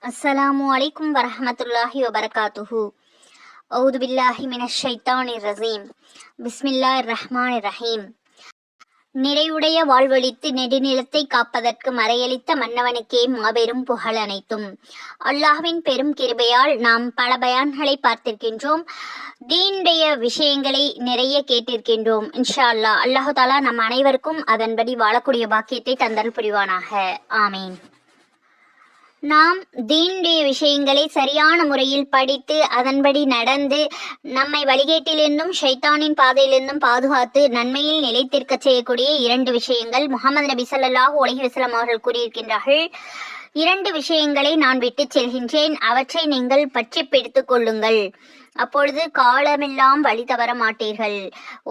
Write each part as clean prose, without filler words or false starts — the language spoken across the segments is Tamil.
அஸ்ஸலாமு அலைக்கும் வரஹமத்துல்லாஹி வபரகாத்துஹு. அவுது பில்லாஹி மினஷ் ஷைத்தானிர் ரஜீம். பிஸ்மில்லாஹிர் ரஹ்மானிர் ரஹீம். நிறைவுடைய வாழ்வழித்து நெடுநிலத்தை காப்பதற்கு மறையளித்த மன்னவனுக்கே மாபெரும் புகழ் அனைத்தும். அல்லாஹ்வின் பெரும் கிருபையால் நாம் பல பயான்களை பார்த்திருக்கின்றோம். தீனுடைய விஷயங்களை நிறைய கேட்டிருக்கின்றோம். இன்ஷா அல்லாஹ் அல்லாஹு தாலா நம் அனைவருக்கும் அதன்படி வாழக்கூடிய பாக்கியத்தை தந்தல் புரிவானாக. ஆமீன். நாம் தீனுடைய விஷயங்களை சரியான முறையில் படித்து அதன்படி நடந்து நம்மை வழிகேட்டிலிருந்தும் ஷைத்தானின் பாதையிலிருந்தும் பாதுகாத்து நன்மையில் நிலைத்திருக்க செய்யக்கூடிய 2 விஷயங்கள் முஹம்மது நபி ஸல்லல்லாஹு அலைஹி வஸல்லம் அவர்கள் கூறியிருக்கின்றார்கள். 2 விஷயங்களை நான் விட்டு செல்கின்றேன், அவற்றை நீங்கள் பற்றி பிடித்துக் கொள்ளுங்கள், அப்பொழுது காலமெல்லாம் வழி தவற மாட்டீர்கள்.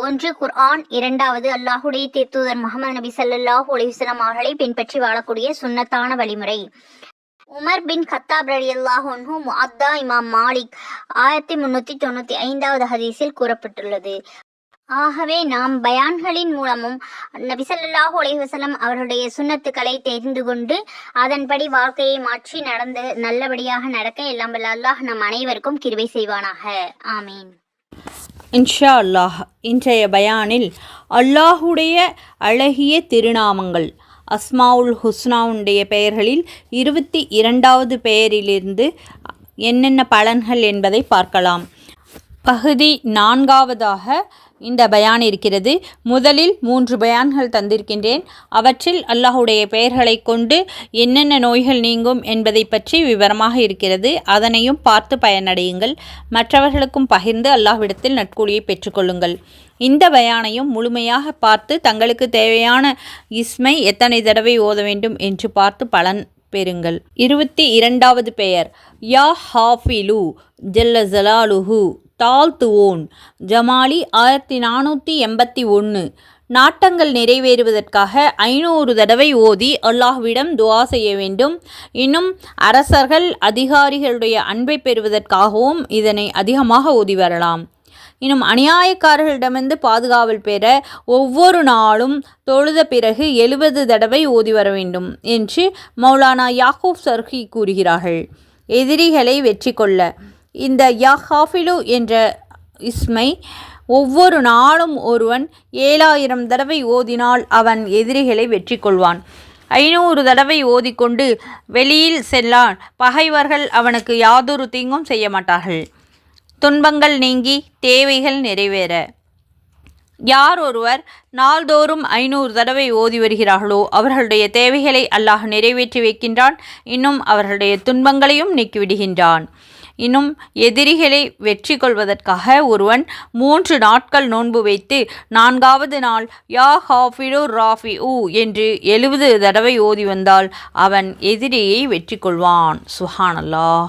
1 குர்ஆன், 2வது அல்லாஹுடைய தூதர் முஹம்மது நபி ஸல்லல்லாஹு அலைஹி வஸல்லம் அவர்களை பின்பற்றி வாழக்கூடிய சுன்னத்தான வழிமுறை. உமர் பின் கத்தாப் ரலியல்லாஹு அன்ஹு முஅத்தா இமாம் மாலிக் 1395வது ஹதீஸில் கூறப்பட்டுள்ளது. ஆகவே நாம் பயான்களின் மூலமும் நபி ஸல்லல்லாஹு அலைஹி வஸல்லம் அவர்களுடைய சுன்னத்துக்களை தெரிந்து கொண்டு அதன்படி வாழ்க்கையை மாற்றி நடந்து நல்லபடியாக நடக்க எல்லாம் வல்ல அல்லாஹ் நம் அனைவருக்கும் கிருபை செய்வானாக. ஆமீன். இன்ஷா அல்லாஹ். இன்றைய பயானில் அல்லாஹுடைய அழகிய திருநாமங்கள் அஸ்மாவுல் ஹுஸ்னாவுடைய பெயர்களில் 22வது பெயரிலிருந்து என்னென்ன பலன்கள் என்பதை பார்க்கலாம். பகுதி 4வதாக இந்த பயான் இருக்கிறது. முதலில் 3 பயான்கள் தந்திருக்கின்றேன். அவற்றில் அல்லாஹுடைய பெயர்களை கொண்டு என்னென்ன நோய்கள் நீங்கும் என்பதை பற்றி விவரமாக இருக்கிறது. அதனையும் பார்த்து பயனடையுங்கள். மற்றவர்களுக்கும் பகிர்ந்து அல்லாஹ்விடத்தில் நற்கூலியை பெற்றுக்கொள்ளுங்கள். இந்த பயானையும் முழுமையாக பார்த்து தங்களுக்கு தேவையான இஸ்மை எத்தனை தடவை ஓத வேண்டும் என்று பார்த்து பலன் பெறுங்கள். 22வது பெயர் யா ஹாஃபிலு ஜல்ல ஜலாலுஹு தாழ்த்துவோன் ஜமாலி 1481. நாட்டங்கள் நிறைவேறுவதற்காக 500 தடவை ஓதி அல்லாஹ்விடம் துஆ செய்ய வேண்டும். இன்னும் அரசர்கள் அதிகாரிகளுடைய அன்பை பெறுவதற்காகவும் இதனை அதிகமாக ஓதி வரலாம். இன்னும் அநியாயக்காரர்களிடமிருந்து பாதுகாவல் பெற ஒவ்வொரு நாளும் தொழுத பிறகு 70 தடவை ஓதி வர வேண்டும் என்று மௌலானா யாக்கூப் சர்ஹி கூறுகிறார்கள். எதிரிகளை வெற்றி கொள்ள இந்த யா ஹாஃபிலு என்ற இஸ்மை ஒவ்வொரு நாளும் ஒருவன் 7000 தடவை ஓதினால் அவன் எதிரிகளை வெற்றி கொள்வான். 500 தடவை ஓதிக்கொண்டு வெளியில் செல்லான். பகைவர்கள் அவனுக்கு யாதொரு தீங்கும் செய்ய மாட்டார்கள். துன்பங்கள் நீங்கி தேவைகள் நிறைவேற யார் ஒருவர் நாள்தோறும் 500 தடவை ஓதி வருகிறார்களோ அவர்களுடைய தேவைகளை அல்லாஹ் நிறைவேற்றி வைக்கின்றான். இன்னும் அவர்களுடைய துன்பங்களையும் நீக்கிவிடுகின்றான். இன்னும் எதிரிகளை வெற்றி கொள்வதற்காக ஒருவன் 3 நாட்கள் நோன்பு வைத்து 4வது நாள் யா ஹாஃபிலு ராஃபி ஊ என்று 70 தடவை ஓதி வந்தால் அவன் எதிரியை வெற்றி கொள்வான். சுஹானல்லாஹ்.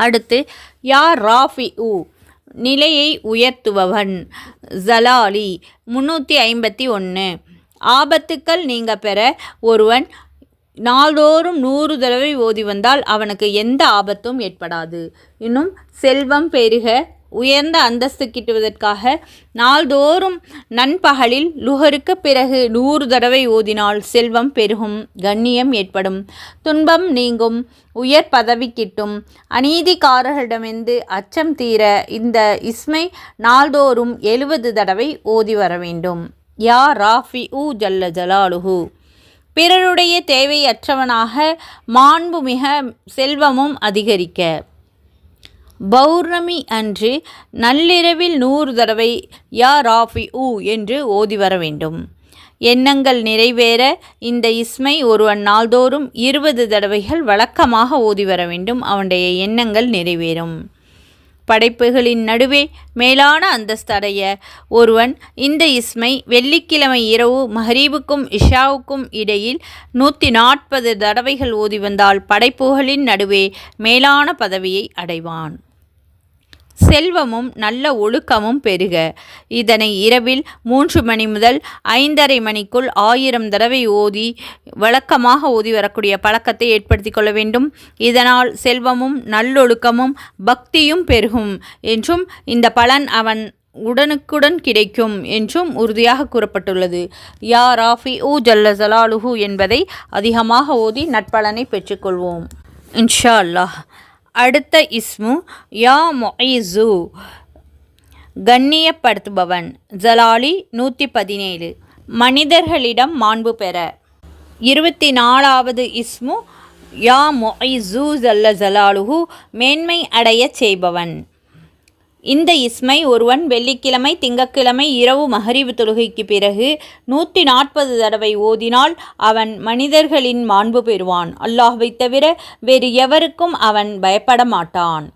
அடுத்து யா ராஃபி ஊ நிலையை உயர்த்துபவன் ஜலாலி 351. ஆபத்துக்கள் நீங்க பெற ஒருவன் நாள்தோறும் 100 தடவை ஓதி வந்தால் அவனுக்கு எந்த ஆபத்தும் ஏற்படாது. இன்னும் செல்வம் பெருக உயர்ந்த அந்தஸ்து கிட்டுவதற்காக நாள்தோறும் நண்பகலில் லுஹருக்கு பிறகு 100 தடவை ஓதினால் செல்வம் பெருகும், கண்ணியம் ஏற்படும், துன்பம் நீங்கும், உயர் பதவி கிட்டும், அநீதிக்காரர்களிடமிருந்து அச்சம் தீர இந்த இஸ்மை நாள்தோறும் 70 தடவை ஓதி வர வேண்டும். யா ராஃபி ஊ ஜல்ல ஜலாலுஹு. பிறருடைய தேவையற்றவனாக மாண்புமிக செல்வமும் அதிகரிக்க பௌர்ணமி அன்று நள்ளிரவில் 100 தடவை யா ராஃபி ஊ என்று ஓதி வர வேண்டும். எண்ணங்கள் நிறைவேற இந்த இஸ்மை ஒருவன் நாள்தோறும் 20 தடவைகள் வழக்கமாக ஓதி வர வேண்டும். அவனுடைய எண்ணங்கள் நிறைவேறும். படைப்புகளின் நடுவே மேலான அந்தஸ்து அடைய ஒருவன் இந்த இஸ்மை வெள்ளிக்கிழமை இரவு மஹ்ரீபுக்கும் இஷாவுக்கும் இடையில் 140 தடவைகள் ஓதி வந்தால் படைப்புகளின் நடுவே மேலான பதவியை அடைவான். செல்வமும் நல்ல ஒழுக்கமும் பெருக இதனை இரவில் 3 மணி முதல் 5:30 மணிக்குள் 1000 தடவை ஓதி வழக்கமாக ஓதி வரக்கூடிய பழக்கத்தை ஏற்படுத்தி கொள்ள வேண்டும். இதனால் செல்வமும் நல்லொழுக்கமும் பக்தியும் பெருகும் என்றும் இந்த பலன் அவன் உடனுக்குடன் கிடைக்கும் என்றும் உறுதியாக கூறப்பட்டுள்ளது. யா ராஃபி ஊ ஜல்ல ஜலாலுஹு என்பதை அதிகமாக ஓதி நட்பலனை பெற்றுக்கொள்வோம் இன்ஷா அல்லாஹ். அடுத்த இஸ்மு யா முஇஸு, கண்ணியப்படுத்துபவன். ஜலாலி 117, மனிதர்களிடம் மாண்பு பெற. 24வது இஸ்மு யா முஇஸு ஜல்ல ஜலாலுஹு, மேன்மை அடையச் செய்பவன். இந்த இஸ்மை ஒருவன் வெள்ளிக்கிழமை திங்கட்கிழமை இரவு மகரிபு தொழுகைக்கு பிறகு 140 தடவை ஓதினால் அவன் மனிதர்களின் மாண்பு பெறுவான். அல்லாஹ்வை தவிர வேறு எவருக்கும் அவன் பயப்பட மாட்டான்.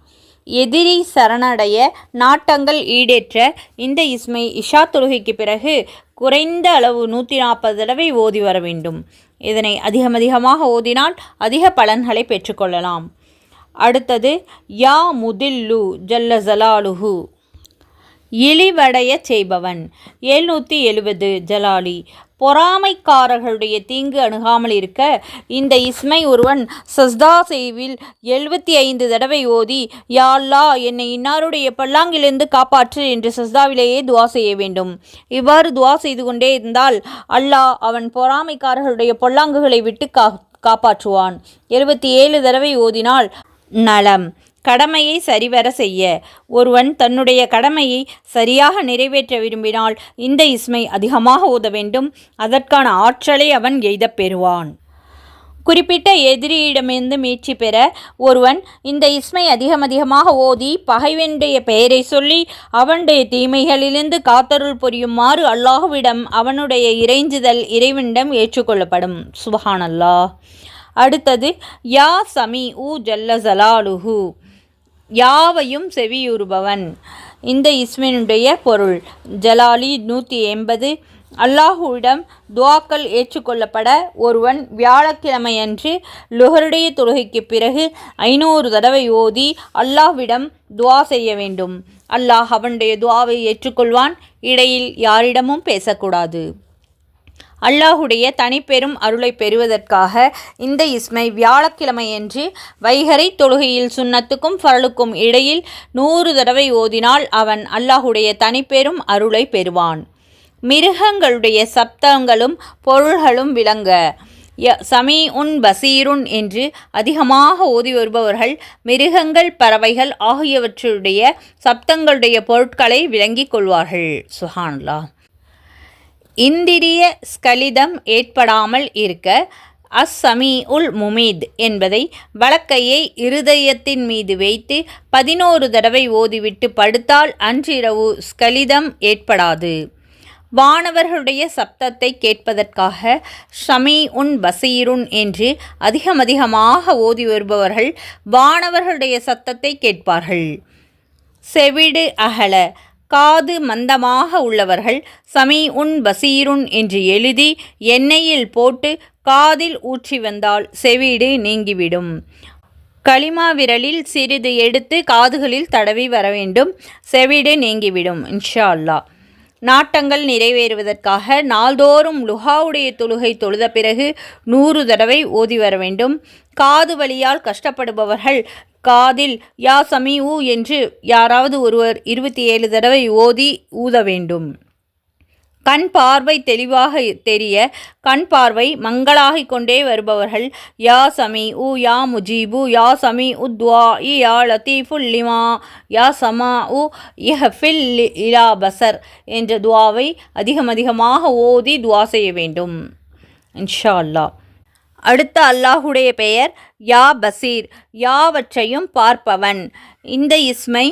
எதிரி சரணடைய நாட்டங்கள் ஈடேற்ற இந்த இஸ்மை இஷா தொழுகைக்கு பிறகு குறைந்த அளவு 140 தடவை ஓதி வர வேண்டும். இதனை அதிகமாக ஓதினால் அதிக பலன்களை பெற்றுக்கொள்ளலாம். அடுத்தது யா முதில்லு ஜல்ல ஜலாலுஹு, இழிவடைய செய்பவன். 770 ஜலாலி, பொறாமைக்காரர்களுடைய தீங்கு அணுகாமல் இருக்க இந்த இஸ்மை ஒருவன் சஸ்தா செய்வில் 75 தடவை ஓதி யா அல்லாஹ் என்னை இன்னாருடைய பல்லாங்கிலிருந்து காப்பாற்று என்று சஸ்தாவிலேயே துவா செய்ய வேண்டும். இவ்வாறு துவா செய்து கொண்டே இருந்தால் அல்லாஹ் அவன் பொறாமைக்காரர்களுடைய பொல்லாங்குகளை விட்டு காப்பாற்றுவான். 77 தடவை ஓதினால் நலம். கடமையை சரிவர செய்ய. ஒருவன் தன்னுடைய கடமையை சரியாக நிறைவேற்ற விரும்பினால் இந்த இஸ்மை அதிகமாக ஓத வேண்டும். அதற்கான ஆற்றலை அவன் எய்தப் பெறுவான். குறிப்பிட்ட எதிரியிடமிருந்து மீட்சி பெற ஒருவன் இந்த இஸ்மை அதிகமாக ஓதி பகைவனுடைய பெயரை சொல்லி அவனுடைய தீமைகளிலிருந்து காத்தருள் புரியுமாறு அல்லாஹ்விடம் அவனுடைய இறைஞ்சுதல் இறைவனிடம் ஏற்றுக்கொள்ளப்படும். சுப்ஹானல்லாஹ். அடுத்தது யா சமீ ஊ ஜல்ல ஜலாலுஹு, யாவையும் செவியுறுபவன். இந்த இஸ்மினுடைய பொருள். ஜலாலி 180, அல்லாஹுவிடம் துவாக்கள் ஏற்றுக்கொள்ளப்பட ஒருவன் வியாழக்கிழமையன்று லுஹருடைய தொழுகைக்கு பிறகு 500 தடவை ஓதி அல்லாஹ்விடம் துவா செய்ய வேண்டும். அல்லாஹ் அவனுடைய துவாவை ஏற்றுக்கொள்வான். இடையில் யாரிடமும் பேசக்கூடாது. அல்லாஹுடைய தனிப்பெரும் அருளை பெறுவதற்காக இந்த இஸ்மை வியாழக்கிழமையன்று வைகரை தொழுகையில் சுன்னத்துக்கும் ஃபரலுக்கும் இடையில் 100 தடவை ஓதினால் அவன் அல்லாஹுடைய தனிப்பெரும் அருளை பெறுவான். மிருகங்களுடைய சப்தங்களும் பொருள்களும் விளங்க. சமீஉன் பசீருன் என்று அதிகமாக ஓதி வருபவர்கள் மிருகங்கள் பறவைகள் ஆகியவற்றுடைய சப்தங்களுடைய பொருட்களை விளங்கிக் கொள்வார்கள். சுப்ஹானல்லாஹ். இந்திரிய ஸ்கலிதம் ஏற்படாமல் இருக்க அஸ்ஸமீ உல் முமீத் என்பதை வலக்கையை இருதயத்தின் மீது வைத்து 11 தடவை ஓதிவிட்டு படுத்தால் அன்றிரவு ஸ்கலிதம் ஏற்படாது. வானவர்களுடைய சப்தத்தை கேட்பதற்காக ஷமீஉன் பசீருன் என்று அதிகமாக ஓதி வருபவர்கள் வானவர்களுடைய சத்தத்தை கேட்பார்கள். செவிடு அகல காது மந்தமாக உள்ளவர்கள் சமீஉன் பசீருன் என்று எழுதி எண்ணெயில் போட்டு காதில் ஊற்றி வந்தால் செவிடு நீங்கிவிடும். களிமா விரலில் சிறிது எடுத்து காதுகளில் தடவி வர வேண்டும். செவிடு நீங்கிவிடும் இன்ஷா அல்லாஹ். நாட்டங்கள் நிறைவேறுவதற்காக நாள்தோறும் லுஹாவுடைய தொழுகை தொழுத பிறகு 100 தடவை ஓதி வர வேண்டும். காது வலியால் கஷ்டப்படுபவர்கள் காதில் யா சமீஉ என்று யாராவது ஒருவர் 27 தடவை ஓதி ஊத வேண்டும். கண் பார்வை தெளிவாக தெரிய கண் பார்வை மங்களாகிக் கொண்டே வருபவர்கள் யா சமீஉ யா முஜீபு யா சமீஉ துஆஇ யா லத்தீஃபுல் லிமா யா சமாஉ இஹ்ஃபில் இலா பசர் என்ற துஆவை அதிகமாக ஓதி துஆ செய்ய வேண்டும் இன்ஷா அல்லாஹ். அடுத்த அல்லாஹுடைய பெயர் யா பசீர், யாவற்றையும் பார்ப்பவன். இந்த இஸ்மை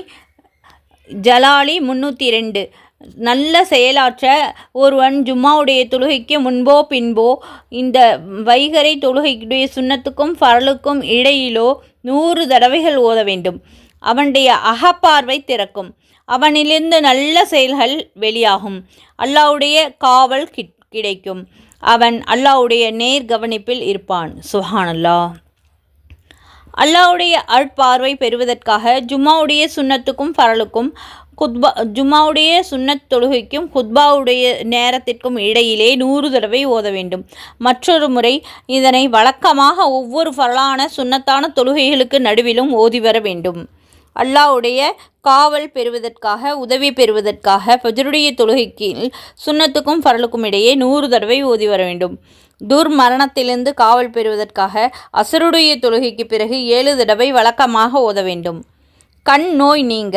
ஜலாலி 302. நல்ல செயலாற்ற ஒருவன் ஜும்மாவுடைய தொழுகைக்கு முன்போ பின்போ இந்த வைகரை தொழுகைக்குடைய சுன்னத்துக்கும் ஃபரலுக்கும் இடையிலோ 100 தடவைகள் ஓத வேண்டும். அவனுடைய அகப்பார்வை திறக்கும். அவனிலிருந்து நல்ல செயல்கள் வெளியாகும். அல்லாஹ்வுடைய காவல் கிடைக்கும். அவன் அல்லாஹ்வுடைய நேர் கவனிப்பில் இருப்பான். சுப்ஹானல்லாஹ். அல்லாஹ்வுடைய அருட்பார்வை பெறுவதற்காக ஜும்மாவுடைய சுன்னத்துக்கும் ஃபரலுக்கும் ஜும்மாவுடைய சுன்னத் தொழுகைக்கும் குத்பாவுடைய நேரத்திற்கும் இடையிலே 100 தடவை ஓத வேண்டும். மற்றொரு முறை இதனை வழக்கமாக ஒவ்வொரு ஃபரலான சுன்னத்தான தொழுகைகளுக்கு நடுவிலும் ஓதி வர வேண்டும். அல்லாஹ்வுடைய காவல் பெறுவதற்காக, உதவி பெறுவதற்காக ஃபஜ்ருடைய தொழுகைக்கு சுன்னத்துக்கும் ஃபர்லுக்கும் இடையே 100 தடவை ஓதி வர வேண்டும். துர்மரணத்திலிருந்து காவல் பெறுவதற்காக அசருடைய தொழுகைக்கு பிறகு 7 தடவை வழக்கமாக ஓத வேண்டும். கண் நோய் நீங்க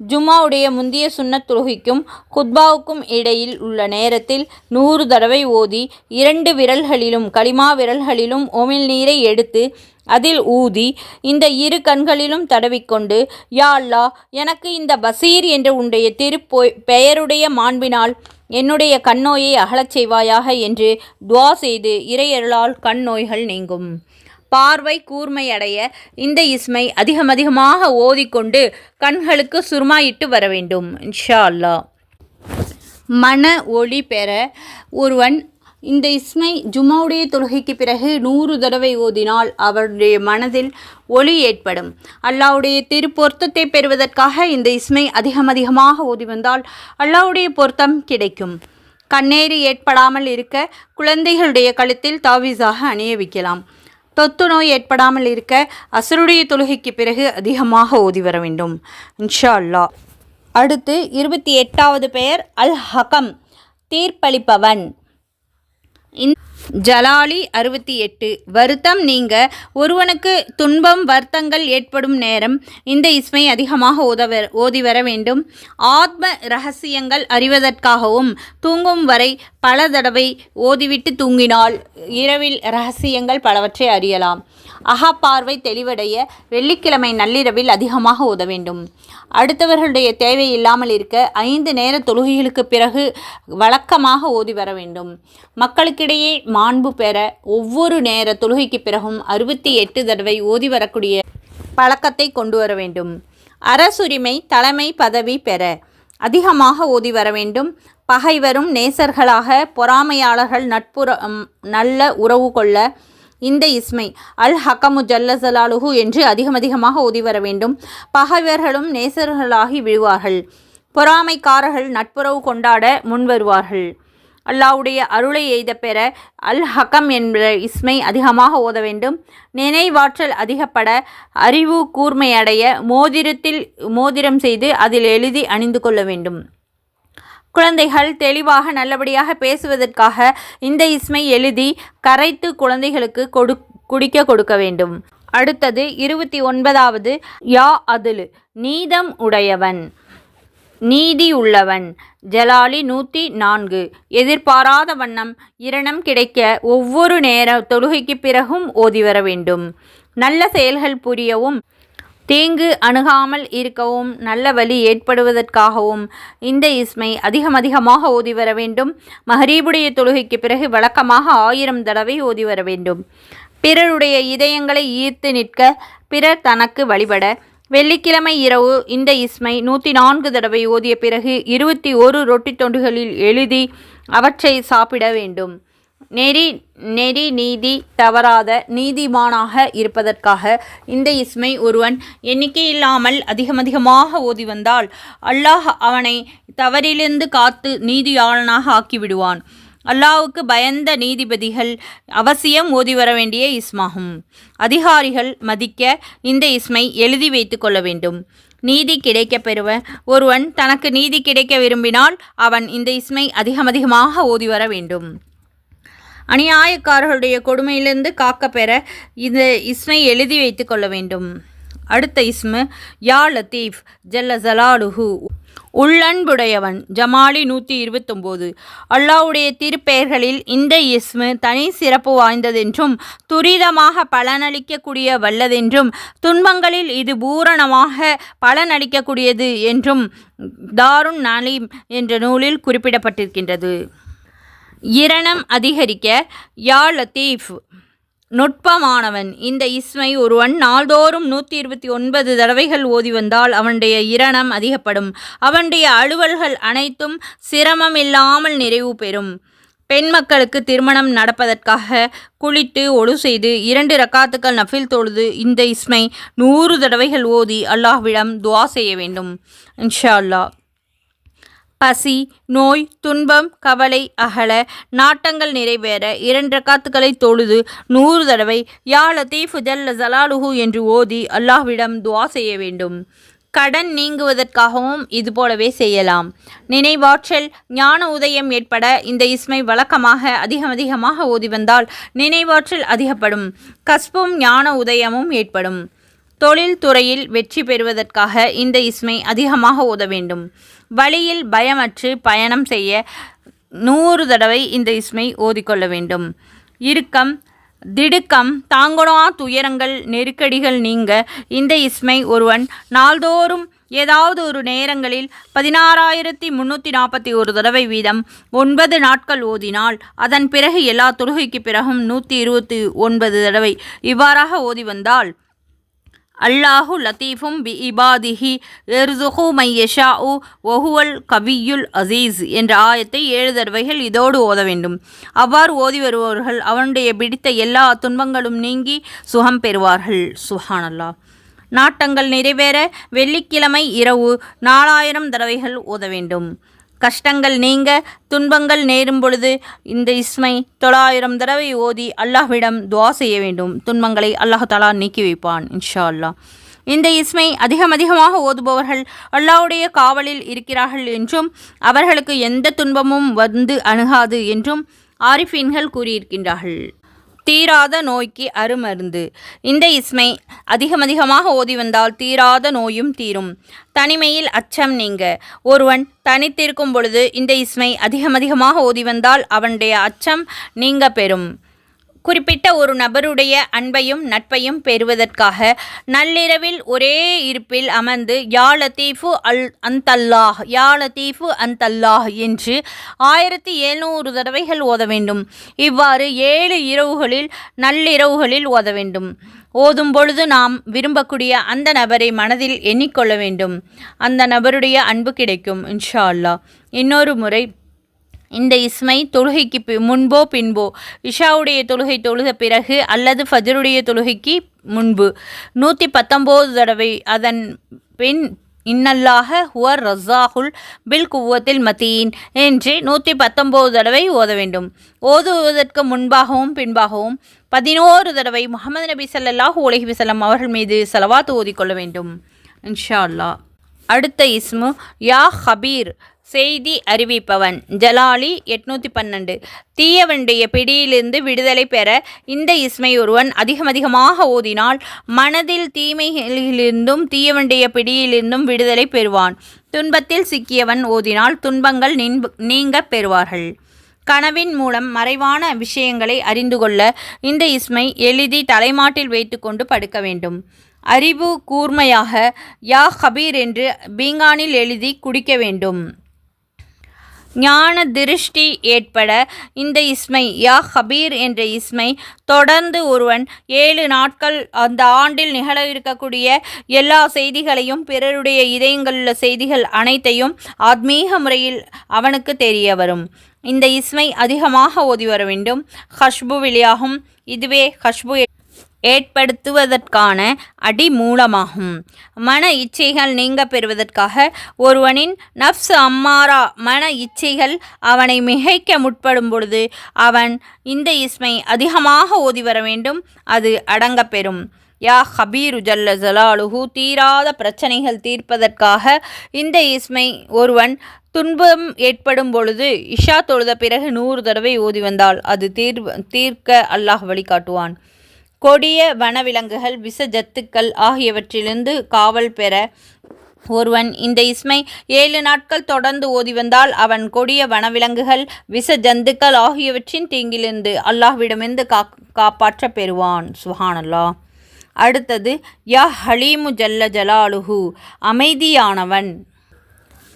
ஜும்மாவுடைய முந்திய சுன்னத் தொழுகைக்கும் குத்பாவுக்கும் இடையில் உள்ள நேரத்தில் 100 தடவை ஓதி 2 விரல்களிலும் களிமா விரல்களிலும் உமிழ்நீரை எடுத்து அதில் ஊதி இந்த 2 கண்களிலும் தடவிக்கொண்டு, யா அல்லாஹ், எனக்கு இந்த பசீர் என்ற உன்னுடைய பெயருடைய மாண்பினால் என்னுடைய கண்ணோயை அகலச் செய்வாயாக என்று துவா செய்து இறையருளால் கண் நோய்கள் நீங்கும். பார்வை கூர்மையடைய இந்த இஸ்மை அதிகமாக ஓதிக்கொண்டு கண்களுக்கு சுர்மாயிட்டு வர வேண்டும். இன்ஷா அல்லாஹ். மன ஒளி பெற ஒருவன் இந்த இஸ்மை ஜும்மாவுடைய தொழுகைக்கு பிறகு 100 தடவை ஓதினால் அவருடைய மனதில் ஒளி ஏற்படும். அல்லாஹ்வுடைய திருப்பொருத்தத்தை பெறுவதற்காக இந்த இஸ்மை அதிகமாக ஓதி வந்தால் அல்லாஹ்வுடைய பொருத்தம் கிடைக்கும். கண்ணேறி ஏற்படாமல் இருக்க குழந்தைகளுடைய கழுத்தில் தாவீஸாக அணிய வைக்கலாம். தொத்து நோய் ஏற்படாமல் இருக்க அசருடைய தொழுகைக்கு பிறகு அதிகமாக ஓதி வர வேண்டும். இன்ஷா அல்லாஹ். அடுத்து 28வது பெயர் அல் ஹகம், தீர்ப்பளிப்பவன். ஜலாலி 68. வருத்தம் நீங்க ஒருவனுக்கு துன்பம் வருத்தங்கள் ஏற்படும் நேரம் இந்த இஸ்மை அதிகமாக ஓதி வர வேண்டும். ஆத்ம இரகசியங்கள் அறிவதற்காகவும் தூங்கும் வரை பல தடவை ஓதிவிட்டு தூங்கினால் இரவில் இரகசியங்கள் பலவற்றை அறியலாம். அகப்பார்வை தெளிவடைய வெள்ளிக்கிழமை நள்ளிரவில் அதிகமாக ஓத வேண்டும். அடுத்தவர்களுடைய தேவை இல்லாமல் இருக்க 5 நேர தொழுகைகளுக்கு பிறகு வழக்கமாக ஓதி வர வேண்டும். மக்களுக்கிடையே மாண்பு பெற ஒவ்வொரு நேர தொழுகைக்கு பிறகும் 68 தடவை ஓதி வரக்கூடிய பழக்கத்தை கொண்டு வர வேண்டும். அரசுரிமை தலைமை பதவி பெற அதிகமாக ஓதி வர வேண்டும். பகைவரும் நேசர்களாக பொறாமையாளர்கள் நல்ல உறவு கொள்ள இந்த இஸ்மை அல் ஹக்கமு ஜல்ல ஜலாலுஹு என்று அதிகமாக ஓதி வர வேண்டும். பகைவர்களும் நேசர்களாகி விழுவார்கள். பொறாமைக்காரர்கள் நட்புறவு கொண்டாட முன்வருவார்கள். அல்லாஹ்வுடைய அருளை எய்த பெற அல் ஹக்கம் என்ற இஸ்மை அதிகமாக ஓத வேண்டும். நினைவாற்றல் அதிகப்பட அறிவு கூர்மையடைய மோதிரம் செய்து அதில் எழுதி அணிந்து கொள்ள வேண்டும். குழந்தைகள் தெளிவாக நல்லபடியாக பேசுவதற்காக இந்த இஸ்மை எழுதி கரைத்து குழந்தைகளுக்கு குடிக்க கொடுக்க வேண்டும். அடுத்தது 29வது யா அதுல், நீதம் உடையவன், நீதி உள்ளவன். ஜலாலி 104. எதிர்பாராத வண்ணம் இரணம் கிடைக்க ஒவ்வொரு நேர தொழுகைக்கு பிறகும் ஓதி வர வேண்டும். நல்ல செயல்கள் புரியவும் தீங்கு அணுகாமல் இருக்கவும் நல்ல வழி ஏற்படுவதற்காகவும் இந்த இஸ்மை அதிகமாக ஓதி வர வேண்டும். மஹரீபுடைய தொழுகைக்கு பிறகு வழக்கமாக 1000 தடவை ஓதி வர வேண்டும். பிறருடைய இதயங்களை ஈர்த்து நிற்க பிறர் தனக்கு வழிபட வெள்ளிக்கிழமை இரவு இந்த இஸ்மை 104 தடவை ஓதிய பிறகு 21 ரொட்டி தொண்டுகளில் எழுதி அவற்றை சாப்பிட வேண்டும். நெறி நீதி தவறாத நீதிமானாக இருப்பதற்காக இந்த இஸ்மை ஒருவன் எண்ணிக்கையில்லாமல் அதிகமாக ஓதி வந்தால் அல்லாஹ் அவனை தவறிலிருந்து காத்து நீதியாளனாக ஆக்கிவிடுவான். அல்லாஹ்வுக்கு பயந்த நீதிபதிகள் அவசியம் ஓதி வர வேண்டிய இஸ்மாகும். அதிகாரிகள் மதிக்க இந்த இஸ்மை எழுதி வைத்து கொள்ள வேண்டும். நீதி கிடைக்க பெறுவன் ஒருவன் தனக்கு நீதி கிடைக்க விரும்பினால் அவன் இந்த இஸ்மை அதிகமாக ஓதி வர வேண்டும். அநியாயக்காரர்களுடைய கொடுமையிலிருந்து காக்க பெற இந்த இஸ்மை எழுதி வைத்து கொள்ள வேண்டும். அடுத்த இஸ்மு யா லத்தீஃப் ஜல்ல ஜலாலுஹு, உள்ளன்புடையவன். ஜமாலி 129. அல்லாஹ்வுடைய திருப்பெயர்களில் இந்த இஸ்மு தனி சிறப்பு வாய்ந்ததென்றும் துரிதமாக பலனளிக்கக்கூடிய வல்லதென்றும் துன்பங்களில் இது பூரணமாக பலனளிக்கக்கூடியது என்றும் தாருன் நலீம் என்ற நூலில் குறிப்பிடப்பட்டிருக்கின்றது. இரணம் அதிகரிக்க யா லத்தீஃப், நுட்பமானவன். இந்த இஸ்மை ஒருவன் நாள்தோறும் 129 தடவைகள் ஓதி வந்தால் அவனுடைய இரணம் அதிகப்படும். அவனுடைய அலுவல்கள் அனைத்தும் சிரமம் இல்லாமல் நிறைவு பெறும். பெண் மக்களுக்கு திருமணம் நடப்பதற்காக குளித்து ஒழு செய்து 2 ரக்காத்துக்கள் நஃபில் தொழுது இந்த இஸ்மை 100 தடவைகள் ஓதி அல்லாஹ்விடம் துஆ செய்ய வேண்டும். இன்ஷா அல்லாஹ். பசி, நோய், துன்பம், கவலை அகல, நாட்டங்கள் நிறைவேற 2 ரக்காத்துக்களை தொழுது 100 தடவை யா லத்தீஃப் ஜல்ல ஜலாலுஹு என்று ஓதி அல்லாஹ்விடம் துஆ செய்ய வேண்டும். கடன் நீங்குவதற்காகவும் இதுபோலவே செய்யலாம். நினைவாற்றல் ஞான உதயம் ஏற்பட இந்த இஸ்மை வழக்கமாக அதிகமாக ஓதி வந்தால் நினைவாற்றல் அதிகப்படும். கஸ்பும் ஞான உதயமும் ஏற்படும். தொழில் துறையில் வெற்றி பெறுவதற்காக இந்த இஸ்மை அதிகமாக ஓத வேண்டும். வழியில் பயமற்று பயணம் செய்ய 100 தடவை இந்த இஸ்மை ஓதிக்கொள்ள வேண்டும். இறுக்கம் திடுக்கம் தாங்கொணா துயரங்கள் நெருக்கடிகள் நீங்க இந்த இஸ்மை ஒருவன் நாள்தோறும் ஏதாவது ஒரு நேரங்களில் 16,341 தடவை வீதம் 9 நாட்கள் ஓதினால் அதன் பிறகு எல்லா தொழுகைக்கு பிறகும் 129 தடவை இவ்வாறாக ஓதி வந்தால் அல்லாஹு லத்தீஃபும் பி இபாதிஹி எர்சுஹு மையஷாஉ ஒஹுவல் கவியுல் அசீஸ் என்ற ஆயத்தை 7 தடவைகள் இதோடு ஓத வேண்டும். அவ்வாறு ஓதி வருபவர்கள் அவனுடைய பிடித்த எல்லா துன்பங்களும் நீங்கி சுகம் பெறுவார்கள். சுப்ஹானல்லாஹ். நாட்டங்கள் நிறைவேற வெள்ளிக்கிழமை இரவு 4000 தடவைகள் ஓத வேண்டும். கஷ்டங்கள் நீங்க துன்பங்கள் நேரும் பொழுது இந்த இஸ்மை 900 தடவை ஓதி அல்லாஹ்விடம் துஆ செய்ய வேண்டும். துன்பங்களை அல்லாஹ் தஆலா நீக்கி வைப்பான் இன்ஷா அல்லாஹ். இந்த இஸ்மை அதிகமாக ஓதுபவர்கள் அல்லாஹ்வுடைய காவலில் இருக்கிறார்கள் என்றும் அவர்களுக்கு எந்த துன்பமும் வந்து அணுகாது என்றும் ஆரிஃபீன்கள் கூறியிருக்கின்றார்கள். தீராத நோய்க்கு அருமருந்து. இந்த இஸ்மை அதிகமாக ஓதி வந்தால் தீராத நோயும் தீரும். தனிமையில் அச்சம் நீங்க. ஒருவன் தனித்திருக்கும் பொழுது இந்த இஸ்மை அதிகமாக ஓதி வந்தால் அவனுடைய அச்சம் நீங்க பெறும். குறிப்பிட்ட ஒரு நபருடைய அன்பையும் நட்பையும் பெறுவதற்காக நள்ளிரவில் ஒரே இருப்பில் அமர்ந்து யா லத்தீஃபு அந்தல்லாஹ் யா லத்தீஃபு அந்தல்லாஹ் என்று 1700 தடவைகள் ஓத வேண்டும். இவ்வாறு 7 இரவுகளில் நள்ளிரவுகளில் ஓத வேண்டும். ஓதும் பொழுது நாம் விரும்பக்கூடிய அந்த நபரை மனதில் எண்ணிக்கொள்ள வேண்டும். அந்த நபருடைய அன்பு கிடைக்கும் இன்ஷா அல்லாஹ். இன்னொரு முறை இந்த இஸ்மை தொழுகைக்கு முன்போ பின்போ இஷாவுடைய தொழுகை தொழுத பிறகு அல்லது ஃபஜ்ருடைய தொழுகைக்கு முன்பு 119 தடவை அதன் பின் இன்னல்லாஹ ஹுவர் ரஸாகுல் பில் குவத்தில் மதீன் என்று 119 தடவை ஓத வேண்டும். ஓதுவதற்கு முன்பாகவும் பின்பாகவும் 11 தடவை முஹம்மது நபி ஸல்லல்லாஹு அலைஹி வஸல்லம் அவர்கள் மீது ஸலவாத் ஓதிக்கொள்ள வேண்டும் இன்ஷா அல்லாஹ். அடுத்த இஸ்மு யா ஹபீர் செய்தி அறிவிப்பவன். ஜலாலி 812. தீயவனுடைய பிடியிலிருந்து விடுதலை பெற இந்த இஸ்மை ஒருவன் அதிகமாக ஓதினால் மனதில் தீமைகளிலிருந்தும் தீயவனுடைய பிடியிலிருந்தும் விடுதலை பெறுவான். துன்பத்தில் சிக்கியவன் ஓதினால் துன்பங்கள் நீங்க பெறுவார்கள். கனவின் மூலம் மறைவான விஷயங்களை அறிந்து கொள்ள இந்த இஸ்மை எழுதி தலைமாட்டில் வைத்துக்கொண்டு படுக்க வேண்டும். அறிவு கூர்மையாக யா ஹபீர் என்று பீங்கானில் எழுதி குடிக்க வேண்டும். ஞான திருஷ்டி ஏற்பட இந்த இஸ்மை யா ஹபீர் என்ற இஸ்மை தொடர்ந்து ஒருவன் 7 நாட்கள் அந்த ஆண்டில் நிகழ இருக்கக்கூடிய எல்லா செய்திகளையும் பிறருடைய இதயங்களிலுள்ள செய்திகள் அனைத்தையும் ஆத்மீக முறையில் அவனுக்கு தெரிய வரும். இந்த இஸ்மை அதிகமாக ஓதி வர வேண்டும். ஹஷ்பு வெளியாகும். இதுவே ஹஷ்பு ஏற்படுத்துவதற்கான அடிமூலமாகும். மன இச்சைகள் நீங்க பெறுவதற்காக ஒருவனின் நஃப்ஸ் அம்மாரா மன இச்சைகள் அவனை மிகைக்க முற்படும் பொழுது அவன் இந்த இஸ்மை அதிகமாக ஓதி வர வேண்டும். அது அடங்க பெறும். யா ஹபீரு ஜல்ல ஜலாலுஹு தீராத பிரச்சனைகள் தீர்ப்பதற்காக இந்த இஸ்மை ஒருவன் துன்பம் ஏற்படும் பொழுது இஷா தொழுத பிறகு 100 தடவை ஓதி வந்தால் அது தீர்க்க அல்லாஹ் வழிகாட்டுவான். கொடிய வனவிலங்குகள் விஷ ஜத்துக்கள் ஆகியவற்றிலிருந்து காவல் பெற ஒருவன் இந்த இஸ்மை 7 நாட்கள் தொடர்ந்து ஓதி வந்தால் அவன் கொடிய வனவிலங்குகள் விஷ ஜந்துக்கள் ஆகியவற்றின் தீங்கிலிருந்து அல்லாஹ்விடமிருந்து காப்பாற்ற பெறுவான். சுப்ஹானல்லாஹ். அடுத்தது யா ஹலீமு ஜல்ல ஜலாலுஹு அமைதியானவன்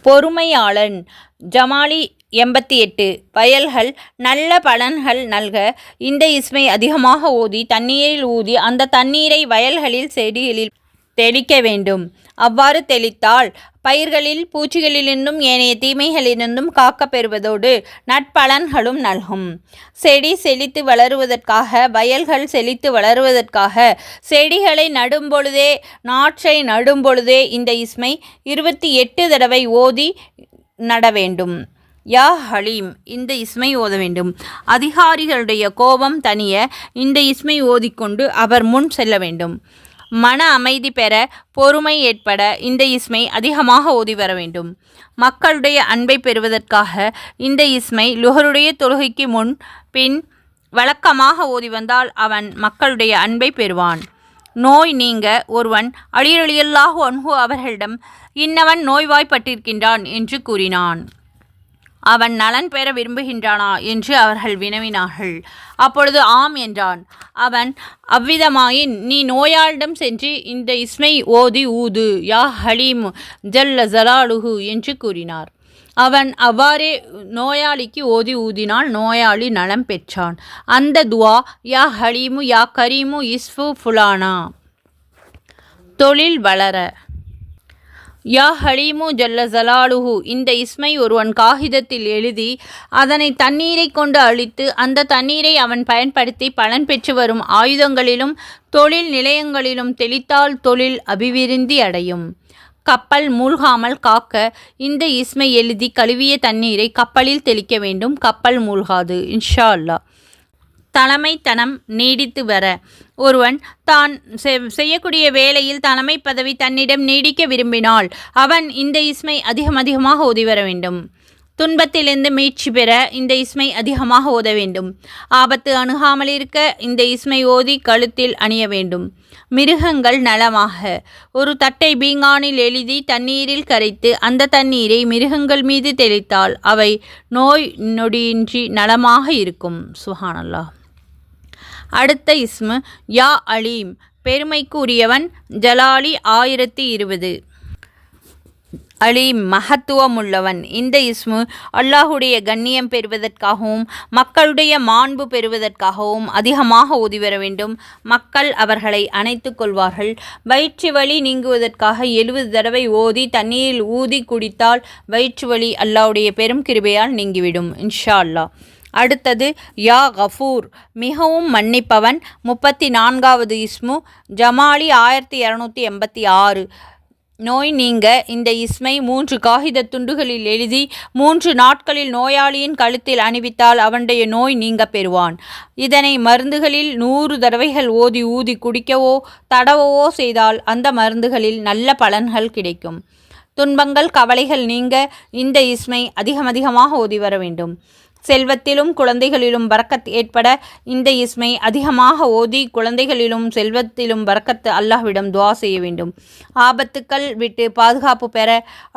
பொறுமையாளன். ஜமாலி 88. வயல்கள் நல்ல பலன்கள் நல்க இந்த இஸ்மை அதிகமாக ஓதி தண்ணீரில் ஊதி அந்த தண்ணீரை வயல்களில் செடிகளில் தெளிக்க வேண்டும். அவ்வாறு தெளித்தால் பயிர்களில் பூச்சிகளிலிருந்தும் ஏனைய தீமைகளிலிருந்தும் காக்க பெறுவதோடு நட்பலன்களும் நல்கும். செடி செழித்து வளருவதற்காக வயல்கள் செழித்து வளருவதற்காக செடிகளை நடும்பொழுதே நாற்றை நடும்பொழுதே இந்த இஸ்மை 28 தடவை ஓதி நட வேண்டும். யா ஹலீம் இந்த இஸ்மை ஓத வேண்டும். அதிகாரிகளுடைய கோபம் தணிய இந்த இஸ்மை ஓதிக்கொண்டு அவர் முன் செல்ல வேண்டும். மன அமைதி பெற பொறுமை ஏற்பட இந்த இஸ்மை அதிகமாக ஓதி வர வேண்டும். மக்களுடைய அன்பை பெறுவதற்காக இந்த இஸ்மை லுஹருடைய தொழுகைக்கு முன் பின் வழக்கமாக ஓதி வந்தால் அவன் மக்களுடைய அன்பை பெறுவான். நோய் நீங்க ஒருவன் அலி ரலியல்லாஹு அன்ஹு அவர்களிடம் இன்னவன் நோய்வாய்ப்பட்டிருக்கின்றான் என்று கூறினான். அவன் நலன் பெற விரும்புகின்றானா என்று அவர்கள் வினவினார்கள். அப்பொழுது ஆம் என்றான். அவன் அவ்விதமாயின் நீ நோயாளிடம் சென்று இந்த இஸ்மை ஓதி ஊது யா ஹலீம் ஜல்ல ஜலாலுஹு என்று கூறினார். அவன் அவ்வாறே நோயாளிக்கு ஓதி ஊதினால் நோயாளி நலம் பெற்றான். அந்த துவா யா ஹலீமு யா கரீமு இஸ்ஃபு ஃபுலானா. தொழில் வளர. யா ஹலீமு ஜல்ல ஜலாலுஹு இந்த இஸ்மை ஒருவன் காகிதத்தில் எழுதி அதனை தண்ணீரை கொண்டு அழித்து அந்த தண்ணீரை அவன் பயன்படுத்தி பலன் பெற்று வரும் ஆயுதங்களிலும் தொழில் நிலையங்களிலும் தெளித்தால் தொழில் அபிவிருத்தி அடையும். கப்பல் மூழ்காமல் காக்க இந்த இஸ்மை எழுதி கழுவிய தண்ணீரை கப்பலில் தெளிக்க வேண்டும். கப்பல் மூழ்காது இன்ஷா அல்லாஹ். தலைமைத்தனம் நீடித்து வர. ஒருவன் தான் செய்யக்கூடிய வேளையில் தலைமை பதவி தன்னிடம் நீடிக்க விரும்பினால் அவன் இந்த இஸ்மை அதிகமாக ஓதி வர வேண்டும். துன்பத்திலிருந்து மீட்சி பெற இந்த இஸ்மை அதிகமாக ஓத வேண்டும். ஆபத்து அணுகாமல் இருக்க இந்த இஸ்மை ஓதி கழுத்தில் அணிய வேண்டும். மிருகங்கள் நலமாக. ஒரு தட்டை பீங்கானில் எழுதி தண்ணீரில் கரைத்து அந்த தண்ணீரை மிருகங்கள் மீது தெளித்தால் அவை நோய் நொடியின்றி நலமாக இருக்கும். சுப்ஹானல்லாஹ். அடுத்த இஸ்மு யா அலீம் பெருமைக்கு உரியவன். ஜலாலி 1020. அலீம் மகத்துவமுள்ளவன். இந்த இஸ்மு அல்லாஹுடைய கண்ணியம் பெறுவதற்காகவும் மக்களுடைய மாண்பு பெறுவதற்காகவும் அதிகமாக ஓதி வர வேண்டும். மக்கள் அவர்களை அணைத்து கொள்வார்கள். வயிற்று வலி நீங்குவதற்காக 70 தடவை ஓதி தண்ணீரில் ஊதி குடித்தால் வயிற்று வலி அல்லாஹுடைய பெரும் கிருபையால் நீங்கிவிடும் இன்ஷா அல்லாஹ். அடுத்தது யா கஃபூர் மிகவும் மன்னிப்பவன். 34வது இஸ்மு. ஜமாலி 1286. நோய் நீங்க இந்த இஸ்மை 3 காகித துண்டுகளில் எழுதி 3 நாட்களில் நோயாளியின் கழுத்தில் அணிவித்தால் அவனுடைய நோய் நீங்க பெறுவான். இதனை மருந்துகளில் 100 தடவைகள் ஓதி ஊதி குடிக்கவோ தடவவோ செய்தால் அந்த மருந்துகளில் நல்ல பலன்கள் கிடைக்கும். துன்பங்கள் கவலைகள் நீங்க இந்த இஸ்மை அதிகமாக ஓதி வர வேண்டும். செல்வத்திலும் குழந்தைகளிலும் பரக்கத் ஏற்பட இந்த இஸ்மை அதிகமாக ஓதி குழந்தைகளிலும் செல்வத்திலும் பரக்கத்து அல்லாஹ்விடம் துஆ செய்ய வேண்டும். ஆபத்துக்கள் விட்டு பாதுகாப்பு பெற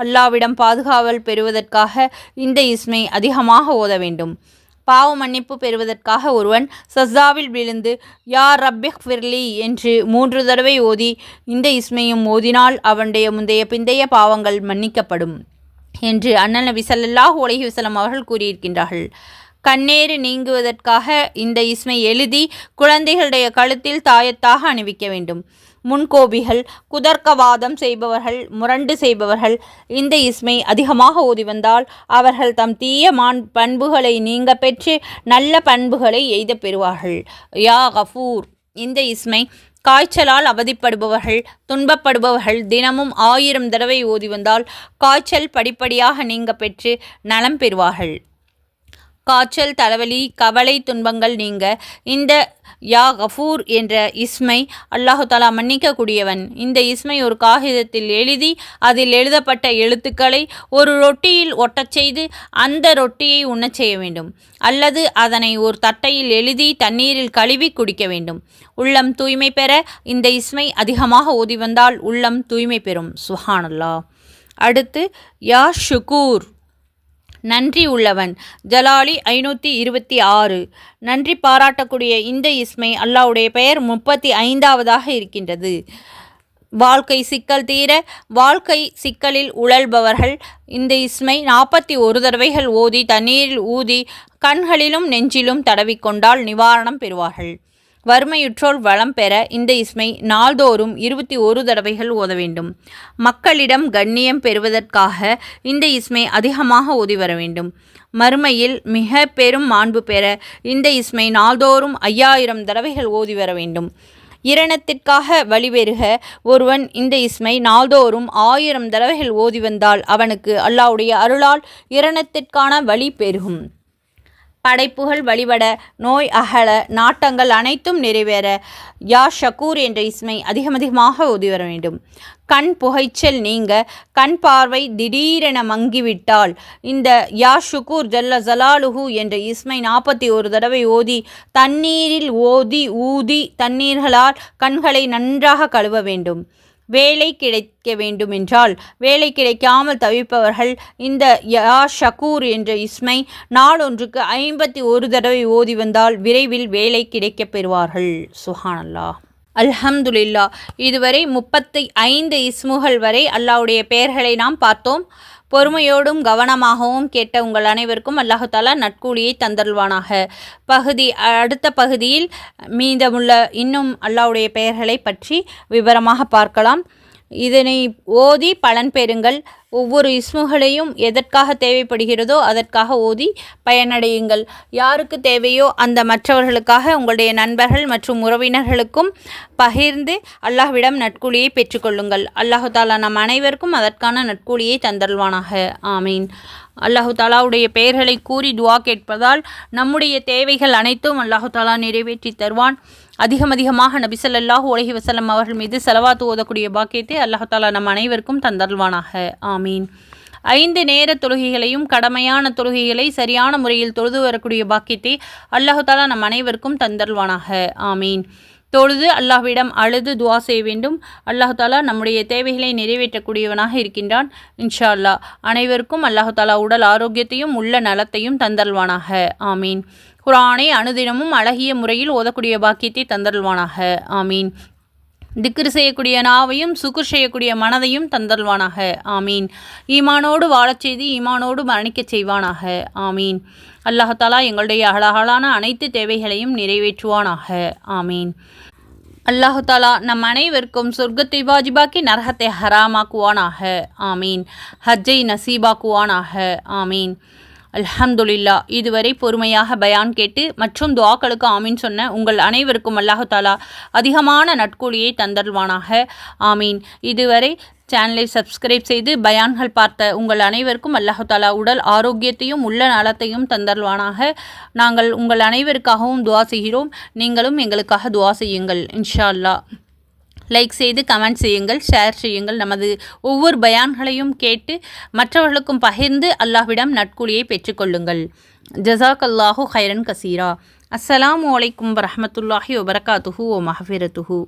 அல்லாஹ்விடம் பாதுகாவல் பெறுவதற்காக இந்த இஸ்மை அதிகமாக ஓத வேண்டும். பாவ மன்னிப்பு பெறுவதற்காக ஒருவன் சஜ்ஜாவில் விழுந்து யா ரப்பிக்ஃபிர்லி என்று 3 தடவை ஓதி இந்த இஸ்மையும் ஓதினால் அவனுடைய முந்தைய பிந்தைய பாவங்கள் மன்னிக்கப்படும் என்று அண்ணல் நபி ஸல்லல்லாஹு அலைஹி வஸல்லம் அவர்கள் கூறியிருக்கின்றார்கள். கண்ணேறு நீங்குவதற்காக இந்த இஸ்மை எழுதி குழந்தைகளுடைய கழுத்தில் தாயத்தாக அணிவிக்க வேண்டும். முன்கோபிகள், குதர்க்கவாதம் செய்பவர்கள், முரண்டு செய்பவர்கள் இந்த இஸ்மை அதிகமாக ஓதி வந்தால் அவர்கள் தம் தீய பண்புகளை நீங்க பெற்று நல்ல பண்புகளை எய்த பெறுவார்கள். யா கஃபூர் இந்த இஸ்மை காய்ச்சலால் அவதிப்படுபவர்கள், துன்பப்படுபவர்கள் தினமும் 1000 தடவை ஓதி வந்தால் காய்ச்சல் படிப்படியாக நீங்க பெற்று நலம் பெறுவார்கள். காய்ச்சல், தலைவலி, கவலை, துன்பங்கள் நீங்க இந்த யா கஃபூர் என்ற இஸ்மை அல்லாஹு தஆலா மன்னிக்கக்கூடியவன். இந்த இஸ்மை ஒரு காகிதத்தில் எழுதி அதில் எழுதப்பட்ட எழுத்துக்களை ஒரு ரொட்டியில் ஒட்டச் செய்து அந்த ரொட்டியை உண்ணச் செய்ய வேண்டும். அல்லது அதனை ஒரு தட்டையில் எழுதி தண்ணீரில் கழுவி குடிக்க வேண்டும். உள்ளம் தூய்மை பெற இந்த இஸ்மை அதிகமாக ஓதி வந்தால் உள்ளம் தூய்மை பெறும். சுப்ஹானல்லாஹ். அடுத்து யா ஷுக்கூர் நன்றி உள்ளவன். ஜலாலி 526. நன்றி பாராட்டக்கூடிய இந்த இஸ்மை அல்லாஹ்வுடைய பெயர் 35வதாக இருக்கின்றது. வாழ்க்கை சிக்கல் தீர வாழ்க்கை சிக்கலில் உழல்பவர்கள் இந்த இஸ்மை 41 தடவைகள் ஓதி தண்ணீரில் ஊதி கண்களிலும் நெஞ்சிலும் தடவிக்கொண்டால் நிவாரணம் பெறுவார்கள். வறுமையுற்றோர் வளம் பெற இந்த இஸ்மை நாள்தோறும் 21 தடவைகள் ஓத வேண்டும். மக்களிடம் கண்ணியம் பெறுவதற்காக இந்த இஸ்மை அதிகமாக ஓதி வர வேண்டும். மறுமையில் மிக பெரும் மாண்பு பெற இந்த இஸ்மை நாள்தோறும் 5000 தடவைகள் ஓதி வர வேண்டும். இரணத்திற்காக வழிபெறுக ஒருவன் இந்த இஸ்மை நாள்தோறும் 1000 தடவைகள் ஓதி வந்தால் அவனுக்கு அல்லாஹ்வுடைய அருளால் இரணத்திற்கான வழி பெருகும். படைப்புகள் வழிபட, நோய் அகல, நாட்டங்கள் அனைத்தும் நிறைவேற யா ஷக்கூர் என்ற இஸ்மை அதிகமாக ஓதி வர வேண்டும். கண் புகைச்சல் நீங்க, கண் பார்வை திடீரென மங்கிவிட்டால் இந்த யா ஷுக்கூர் ஜல்ல ஜலாலுஹு என்ற இஸ்மை 41 தடவை ஓதி தண்ணீரில் ஊதி தண்ணீர்களால் கண்களை நன்றாக கழுவ வேண்டும். வேலை கிடைக்க வேண்டுமென்றால், வேலை கிடைக்காமல் தவிப்பவர்கள் இந்த யா ஷக்கூர் என்ற இஸ்மை நாளொன்றுக்கு 51 தடவை ஓதி வந்தால் விரைவில் வேலை கிடைக்கப் பெறுவார்கள். சுஹானல்லாஹ், அல்ஹம்துலில்லா. இதுவரை 35 இஸ்முகள் வரை அல்லாஹ்வுடைய பெயர்களை நாம் பார்த்தோம். பொறுமையோடும் கவனமாகவும் கேட்ட உங்கள் அனைவருக்கும் அல்லாஹு தாலா நற்கூலியை தந்தருள்வானாக. அடுத்த பகுதியில் மீதமுள்ள இன்னும் அல்லாஹ்வுடைய பெயர்களை பற்றி விவரமாக பார்க்கலாம். இதனை ஓதி பலன் பெறுங்கள். ஒவ்வொரு இஸ்முகளையும் எதற்காக தேவைப்படுகிறதோ அதற்காக ஓதி பயனடையுங்கள். யாருக்கு தேவையோ அந்த மற்றவர்களுக்காக உங்களுடைய நண்பர்கள் மற்றும் உறவினர்களுக்கும் பகிர்ந்து அல்லாஹ்விடம் நற்கூலியை பெற்றுக்கொள்ளுங்கள். அல்லாஹு தாலா நம் அனைவருக்கும் அதற்கான நற்கூலியை தந்தருள்வானாக. ஆமீன். அல்லாஹு தாலாவுடைய பெயர்களை கூறி துவா கேட்பதால் நம்முடைய தேவைகள் அனைத்தும் அல்லாஹு தாலா நிறைவேற்றி தருவான். அதிகமாக நபி ஸல்லல்லாஹு அலைஹி வஸல்லம் அவர்கள் மீது ஸலவாத் ஓதக்கூடிய பாக்கியத்தை அல்லாஹு தாலா நம் அனைவருக்கும் தந்தருள்வானாக. ஆமீன். 5 நேர தொழுகைகளையும் கடமையான தொழுகைகளை சரியான முறையில் தொழுது வரக்கூடிய பாக்கியத்தை அல்லாஹு தாலா நம் அனைவருக்கும் தந்தருள்வானாக. ஆமீன். தொழுது அல்லாஹ்விடம் அழுது துவா செய்ய வேண்டும். அல்லாஹு தாலா நம்முடைய தேவைகளை நிறைவேற்றக்கூடியவனாக இருக்கின்றான். இன்ஷா அல்லாஹ் அனைவருக்கும் அல்லாஹு தாலா உடல் ஆரோக்கியத்தையும் உள்ள நலத்தையும் தந்தருள்வானாக. ஆமீன். குர்ஆனை அனுதினமும் அழகிய முறையில் ஓதக்கூடிய பாக்கியத்தை தந்தருள்வானாக. ஆமீன். திக்ர் செய்யக்கூடிய நாவையும் சுக்குர் செய்யக்கூடிய மனதையும் தந்தருள்வானாக. ஆமீன். ஈமானோடு வாழச் செய்து ஈமானோடு மரணிக்கச் செய்வானாக. ஆமீன். அல்லாஹ் தஆலா எங்களுடைய அழகான அனைத்து தேவைகளையும் நிறைவேற்றுவானாக. ஆமீன். அல்லாஹு தாலா நம் அனைவருக்கும் சொர்க்கத்தை வாஜிபாக்கி நரகத்தை ஹராமாக்குவானாக. ஆமீன். ஹஜ்ஜை நசீபாக்குவானாக. ஆமீன். அல்ஹம்துலில்லா. இதுவரை பொறுமையாக பயான் கேட்டு மற்றும் துஆக்களுக்கு ஆமீன் சொன்ன உங்கள் அனைவருக்கும் அல்லாஹு தாலா அதிகமான நற்கூலியை தந்தருள்வானாக. ஆமீன். இதுவரை சேனலை சப்ஸ்கிரைப் செய்து பயான்கள் பார்த்த உங்கள் அனைவருக்கும் அல்லாஹு தாலா உடல் ஆரோக்கியத்தையும் உள்ள நலத்தையும் தந்தருள்வானாக. நாங்கள் உங்கள் அனைவருக்காகவும் துஆ செய்கிறோம். நீங்களும் எங்களுக்காக துஆ செய்யுங்கள். இன்ஷா அல்லாஹ். லைக் செய்து கமெண்ட் செய்யுங்கள், ஷேர் செய்யுங்கள். நமது ஒவ்வொரு பயான்களையும் கேட்டு மற்றவர்களுக்கும் பகிர்ந்து அல்லாஹ்விடம் நற்கூலியை பெற்றுக்கொள்ளுங்கள். ஜஸாக்கல்லாஹு ஹைரன் கசீரா. அஸ்ஸலாமு அலைக்கும் வரஹ்மத்துல்லாஹி வபரகாத்துஹு வ மஹ்ஃபிரத்துஹு.